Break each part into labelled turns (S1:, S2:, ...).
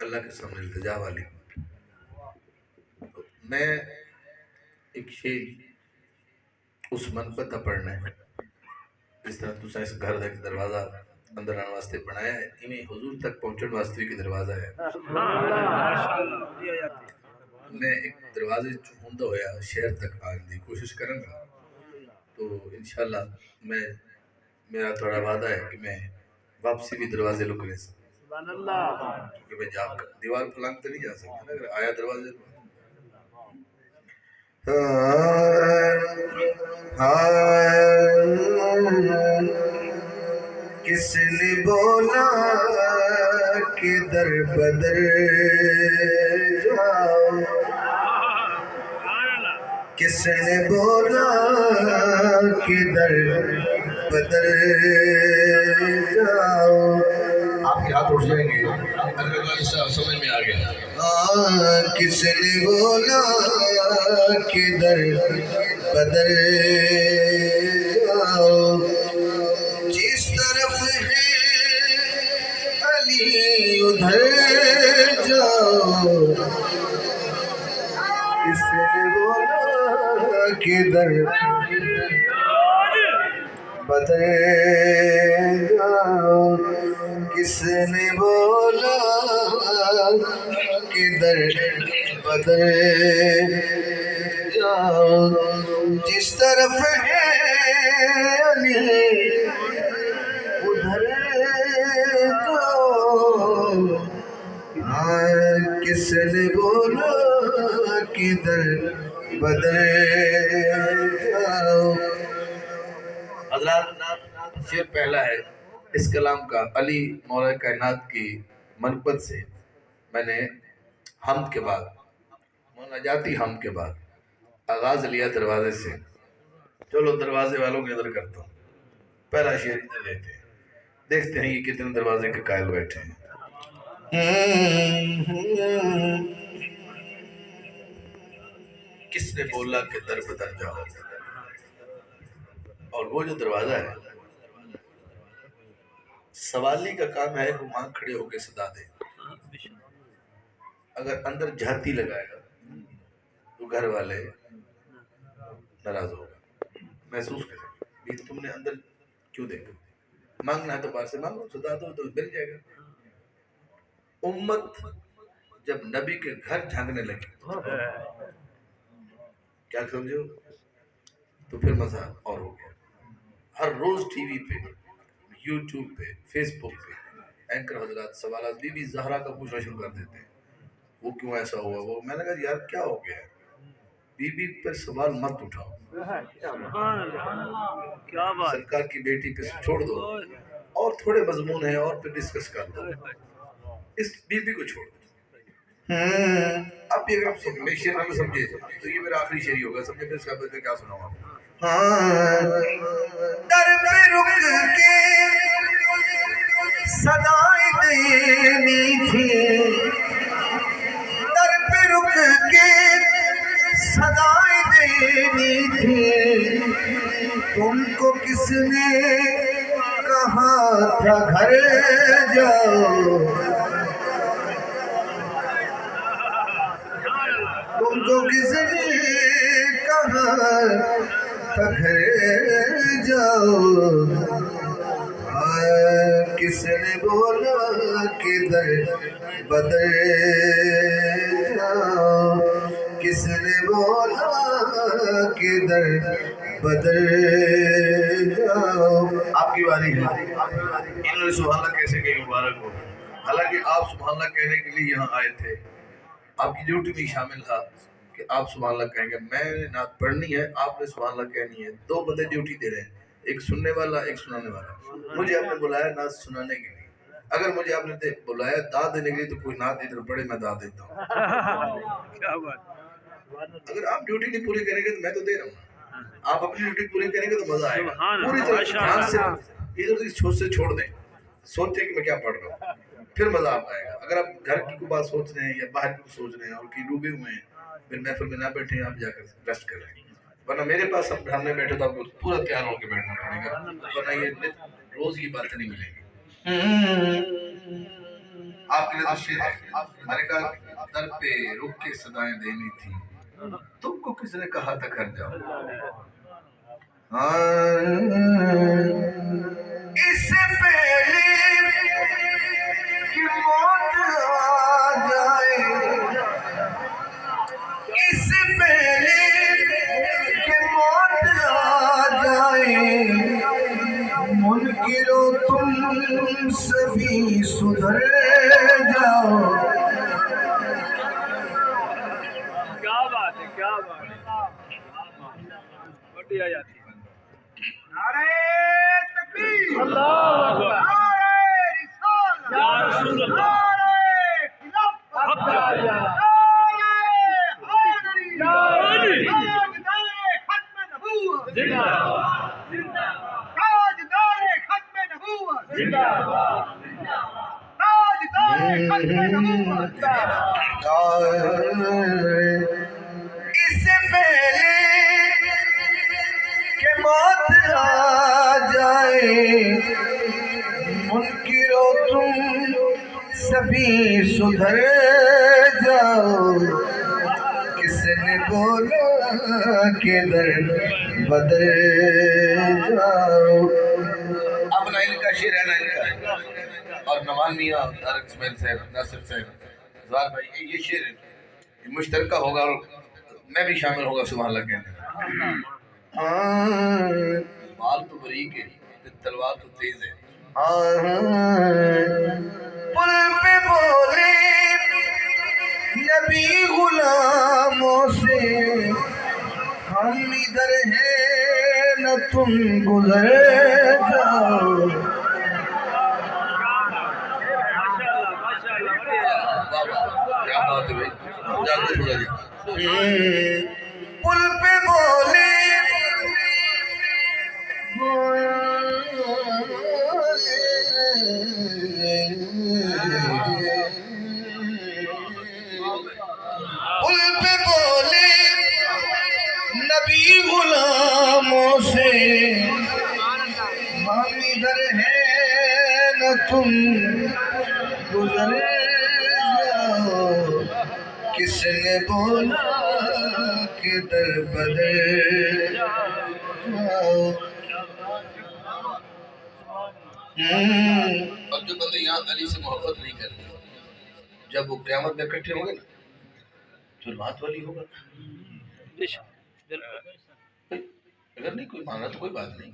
S1: اللہ کے سامنے التجا والی. میں ایک شیر اس منفت پڑھنا ہے جس طرح تسا اس گھر کا دروازہ اندر آنے واسطے بنایا ہے انہیں حضور تک پہنچنے واسطے بھی دروازہ ہے. میں ایک دروازے چوندا ہویا شہر تک آنے کی کوشش کروں گا تو انشاءاللہ میرا تھوڑا وعدہ ہے کہ میں واپسی بھی دروازے لکنے سے کیونکہ میں جا دیوار پھلانگ تو نہیں جا سکتا اگر آیا دروازے کس نے بولا کہ در بدر جاؤ کس نے بولا کہ در بدر جاؤ. آپ کے ہاتھ اٹھ جائیں گے اگر سمجھ میں آ گیا. کس نے بولا کہ در بدر جاؤ جس طرف ہے علی ادھر جاؤ. کس نے بولا کہ در بدر جاؤ کس نے بولا کہ در بدر جاؤ جس طرف ہے علی ادھر جاؤ. کس نے بولا کہ در بدر جاؤ. حضرات شعر پہلا ہے اس کلام کا علی مولا کائنات کی منقبت سے میں نے حمد کے بعد مناجاتی حمد کے بعد آغاز لیا دروازے سے. چلو دروازے والوں کی نظر کرتا ہوں. پہلا شعر ادھر لیتے ہیں دیکھتے ہیں یہ کتنے دروازے کے قائل بیٹھے ہیں. کس نے بولا کہ در بدر جاؤ اور وہ جو دروازہ ہے سوالی کا کام ہے وہ وہاں کھڑے ہو کے صدا دے. اگر اندر جھاتی لگائے گا تو گھر والے ناراض ہوگا محسوس کریں بھی تم نے اندر کیوں دیکھا. مانگنا ہے تو باہر سے مانگو صدا دو تو مل جائے گا. امت جب نبی کے گھر جھانکنے لگی کیا سمجھو تو پھر مزہ اور ہو گیا. ہر روز ٹی وی پہ یوٹیوب پہ فیس بک پہ اینکر حضرات سوالات بی بی زہرا کا پوچھنا شروع کر دیتے ہیں وہ کیوں ایسا ہوا وہ. میں نے کہا یار کیا ہو گیا ہے بی بی پر سوال مت اٹھاؤ سرکار کی بیٹی پہ چھوڑ دو اور تھوڑے مضمون ہیں اور پہ ڈسکس کر دو اس بی بی کو چھوڑ دو. اب یہ اگر آپ میں شعر نہ سمجھے تو یہ میرا آخری شعر ہی ہوگا سمجھے پھر اس میں کیا سناؤں آپ. در پہ رک کے صدائیں دینی تھی در پہ رک کے صدائیں دینی تھی تم کو کس نے کہا تھا گھر جاؤ تم کو کس نے کہا تھا گھر جاؤ. کس نے بولا کہ در بدر جاؤ کس نے بولا کہ در بدر جاؤ. آپ کی باری ہے. انہوں نے سبحان اللہ کیسے کہی مبارک ہو. حالانکہ آپ سبحان اللہ کہنے کے لیے یہاں آئے تھے آپ کی ڈیوٹی میں شامل تھا کہ آپ سبحان اللہ کہیں گے. میں نے نعت پڑھنی ہے آپ نے سبحان اللہ کہنی ہے. دو بندے ڈیوٹی دے رہے ہیں ایک سننے والا ایک سنانے والا. مجھے آپ نے بلایا نعت سنانے کے لیے اگر مجھے آپ نے بلایا داد دینے کے لیے تو کوئی نعت ادھر پڑھے میں داد دیتا ہوں. اگر آپ ڈیوٹی نہیں پوری کریں گے تو میں تو دے رہا ہوں. آپ اپنی ڈیوٹی پوری کریں گے تو مزہ آئے گا. پوری طرح دھیان سے ادھر سے چھوڑ دیں سوچیں کہ میں کیا پڑھ رہا ہوں پھر مزہ آپ آئے گا. اگر آپ گھر کی کوئی بات سوچ رہے ہیں یا باہر کی سوچ رہے ہیں اور کہیں ڈوبے ہوئے ہیں پھر محفل میں نہ بیٹھے آپ جا کر ریسٹ کر رہے ہیں. ورنہ میرے پاس ہم میں بیٹھے تو آپ کو پورا تیار ہو کے بیٹھنا پڑے گا ورنہ یہ روز کی بات نہیں ملے گی. آپ کے لیے تو شیر ہے. میں نے کہا در پہ رک کے صدائیں دینی تھی، تم کو کس نے کہا تھا گھر جاؤ. اس سے پہلے کہ موت آ جائے، اس سے پہلے کہ موت آ جائے، منکرو تم سبھی سدھر جاؤ.
S2: کیا بات ہے، کیا بات ہے، بڑی آ جاتی ہے. نعرہ تکبیر، اللہ اکبر، نعرہ رسالت، یا رسول اللہ، نعرہ خلافت، نعرہ حیدری، تاجدار ختم نبوت زندہ باد، تاجدار ختم نبوت زندہ باد، تاجدار ختم نبوت زندہ باد.
S1: اس سے پہلے کہ موت آ جائے، منکرو تم سبھی سدھر جاؤ. کس نے بولا کہ در بدر جاؤ. اب نائل کا شعر ہے، نائل کا اور نوال میاں، طارق اسماعیل صاحب، ناصر صاحب، زوال بھائی، یہ شعر ہے، یہ مشترکہ ہوگا اور میں بھی شامل ہوگا سبحان اللہ کہنے. مال تو بریک ہے، تلوار تو تیز ہے. پل پہ بولے نبی غلاموں سے، ہم ادھر ہیں نہ تم گزر جاؤ. کیا بات ہے بھائی، جاتے چھوڑا جی. پل پہ بولے پل پہ بولے نبی غلاموں سے، ہم ادھر ہیں نہ تم گزر جاؤ. کس نے بولا کہ در بدر جاؤ. اور جو بندے یہاں علی سے محبت نہیں کرتے، جب وہ قیامت میں اکٹھے ہوں گے نا، جو رات والی ہوگا، اگر نہیں کوئی مانا تو کوئی بات نہیں،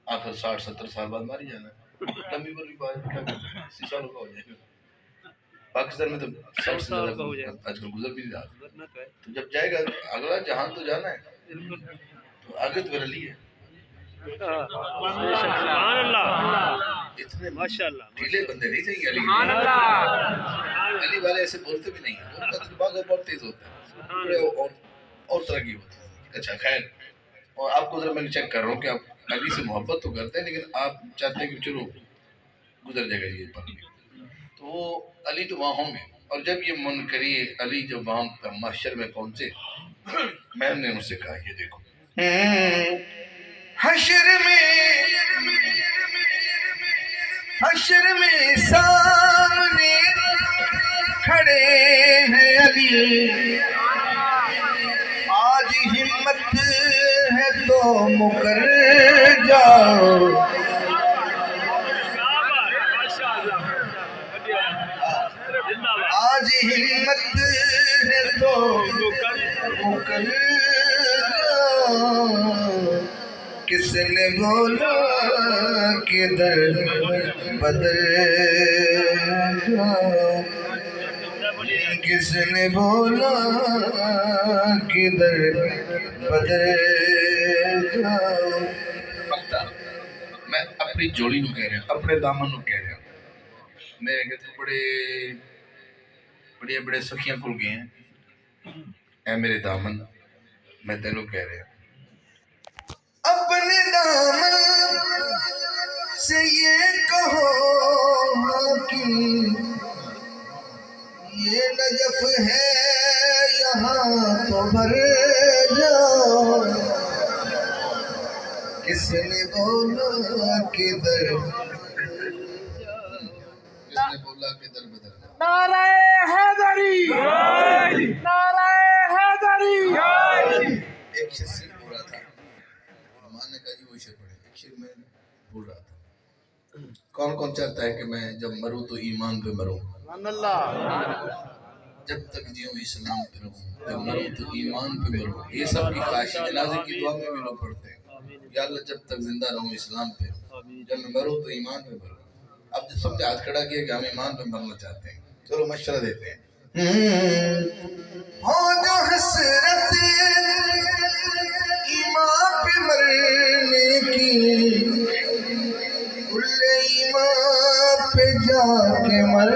S1: آخر 60-70 سال بعد ماری جانا ہے. لمبی بڑی بات کیا کرتے ہیں، 80 سالوں کا ہو جائے گا. پاکستان میں تو 60 سے زیادہ آج کل گزر بھی نہیں رہا. تو جب جائے گا اگلا جہان تو جانا ہے، تو آگے تو میرا لی ہے.
S2: سبحان اللہ،
S1: اتنے
S2: ماشاءاللہ،
S1: ڈھیلے بندے نہیں چاہیے علی.
S2: سبحان اللہ،
S1: علی والے ایسے بولتے بھی نہیں ہیں، ان کا دماغ بہت تیز ہوتا ہے، اور طرح کی ہوتی ہے. اچھا خیر، اور آپ کو ذرا میں چیک کر رہا ہوں کہ آپ علی سے محبت تو کرتے ہیں لیکن آپ چاہتے ہیں کہ چلو گزر جائے گا یہ پل بھی. تو وہ علی تو وہاں ہوں گے، اور جب یہ منکری علی جب وہاں محشر میں پہنچے، میں نے ان سے کہا یہ دیکھو حشر میں سامنے کھڑے ہیں علی، آج ہمت ہے تو مکر جاؤ. آج ہمت ہے تو مکر جاؤ. کس نے بولا کہ در بدر جاؤ. کس نے بولا کہ در بدر جاؤ. میں اپنی جوڑی نو کہہ رہا ہوں، اپنے دامن نو کہہ رہا ہوں. میں کہتے بڑے بڑے سخیاں کھل گئے ہیں، اے میرے دامن میں تینوں کہہ رہا ہوں، اپنے دامن سے یہ کہو کہ یہ نجف ہے یہاں تو بھر جاؤ. کس نے بولا کہ در بدر جاؤ.
S3: نعرہ حیدری، نعرہ حیدری۔
S1: ایک شعر سے بول رہا تھا، ہمان نے کہا جی وہ شعر پڑھے، ایک شعر میں بول رہا تھا، کون کون چاہتا ہے کہ میں جب مروں تو ایمان پہ مروں، جب تک جیوں اسلام پہ رہوں، جب مروں تو ایمان پہ مروں۔ یہ سب کی خواہش ہے، جنازے کی دعا میں بھی لوگ پڑھتے ہیں یا اللہ جب تک زندہ رہوں اسلام پہ، جب میں مروں تو ایمان پہ مروں۔ اب جب سب نے ہاتھ کھڑا کیا کہ ہم ایمان پہ مرنا چاہتے ہیں، چلو مشورہ دیتے ہیں۔ ہو جو حسرت ایمان پہ مرنے کی، کل ایمان پہ جا کے مر